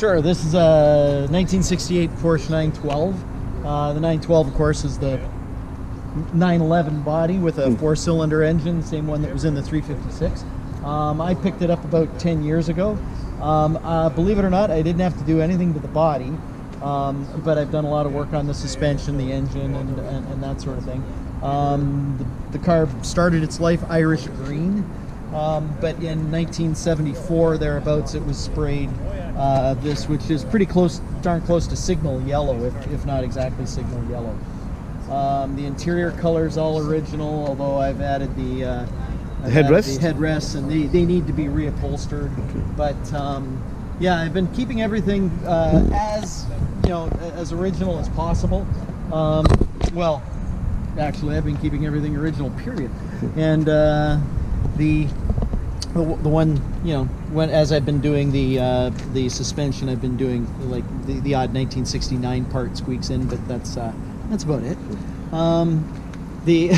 Sure, this is a 1968 Porsche 912. The 912, of course, is the 911 body with a four-cylinder engine, same one that was in the 356. I picked it up about 10 years ago. Believe it or not, I didn't have to do anything to the body, but I've done a lot of work on the suspension, the engine, and that sort of thing. The car started its life Irish green, but in 1974 thereabouts it was sprayed this, which is pretty close, darn close to signal yellow, if not exactly signal yellow. The interior color is all original, although I've added the headrests, and they need to be reupholstered. But yeah, I've been keeping everything as as original as possible. Well, actually, I've been keeping everything original, period. And the one, when as I've been doing the suspension, I've been doing like the odd 1969 part squeaks in, but that's about it. The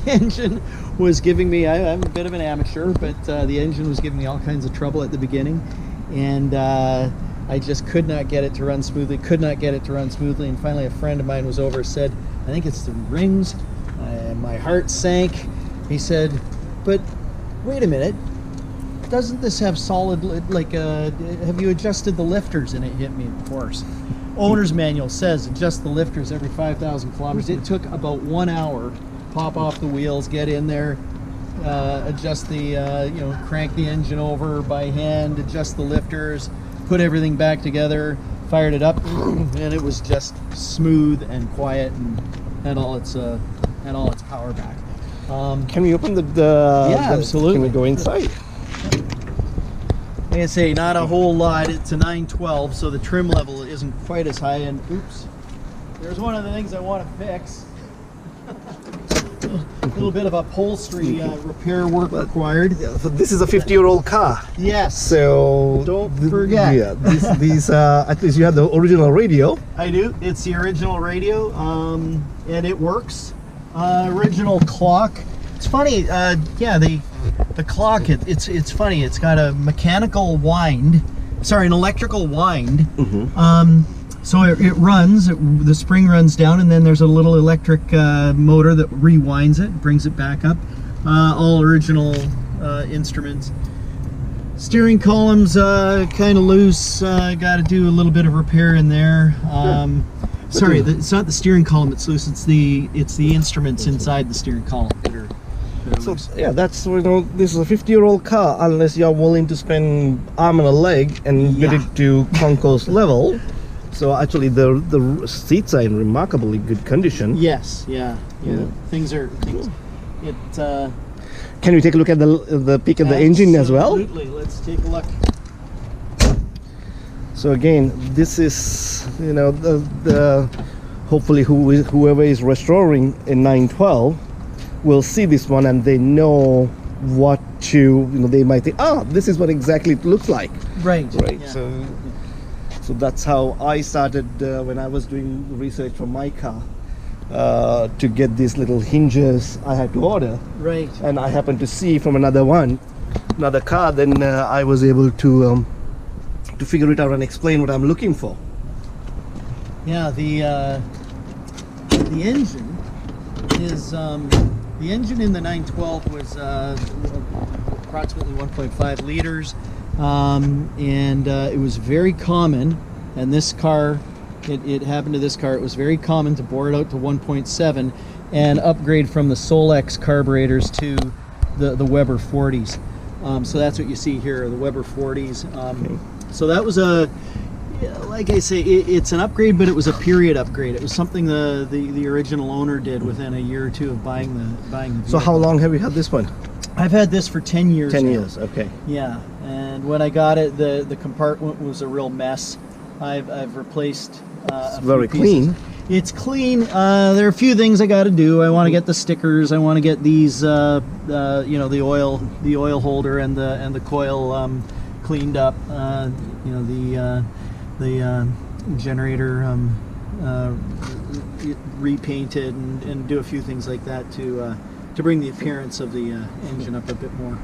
engine was giving me, I'm a bit of an amateur, but the engine was giving me all kinds of trouble at the beginning, and I just could not get it to run smoothly, and finally a friend of mine was over, said, I think it's the rings. My heart sank. He said, but wait a minute, doesn't this have solid, have you adjusted the lifters? And it hit me, of course. Owner's manual says adjust the lifters every 5,000 kilometers. It took about 1 hour, pop off the wheels, get in there, adjust the, crank the engine over by hand, adjust the lifters, put everything back together, fired it up, and it was just smooth and quiet and had all its power back. Can we open yeah, absolutely. Can we go inside? Like I say, not a whole lot. It's a 912, so the trim level isn't quite as high. And oops, there's one of the things I want to fix. A little bit of upholstery repair work required. Yeah, so this is a 50-year-old car. Yes. So don't forget. Yeah, these at least you have the original radio. I do. It's the original radio, and it works. Original clock. It's funny. Yeah, the clock. It's funny. It's got a mechanical wind. Sorry, an electrical wind. So it runs, the spring runs down, and then there's a little electric motor that rewinds it, brings it back up. All original instruments. Steering column's kind of loose, got to do a little bit of repair in there. Sorry, it's not the steering column that's loose, it's the instruments inside the steering column that are So loose. yeah, that's this is a 50-year-old car, unless you're willing to spend arm and a leg and get it to concourse level. So actually, the seats are in remarkably good condition. Yes, yeah. Things. It. Can we take a look at the peak of the engine as well? Absolutely. Let's take a look. So again, this is the hopefully whoever is restoring a 912 will see this one and they know what to they might think, this is what exactly it looks like. Right. Yeah. So that's how I started when I was doing research for my car. To get these little hinges I had to order. Right. And I happened to see from another car, then I was able to figure it out and explain what I'm looking for. Yeah, the engine is the engine in the 912 was approximately 1.5 liters, and it was very common. And this car, it happened to this car. It was very common to bore it out to 1.7 and upgrade from the Solex carburetors to the Weber 40s. So that's what you see here, the Weber 40s. So that was like I say, it's an upgrade, but it was a period upgrade. It was something the original owner did within a year or two of buying the vehicle. So how long have you had this one? I've had this for 10 years 10 now. years, okay. Yeah, and when I got it, the compartment was a real mess. I've replaced it's very clean. It's clean. There are a few things I got to do. I want to get the stickers. I want to get these, the oil holder and the coil cleaned up. The generator repainted and do a few things like that to bring the appearance of the engine up a bit more.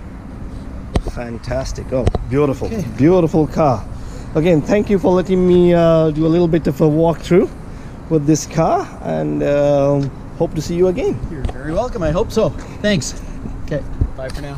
Fantastic. Oh, beautiful. Okay. Beautiful car. again, thank you for letting me do a little bit of a walkthrough with this car, and hope to see you again. You're very welcome. I hope so. Thanks. Okay. Bye for now.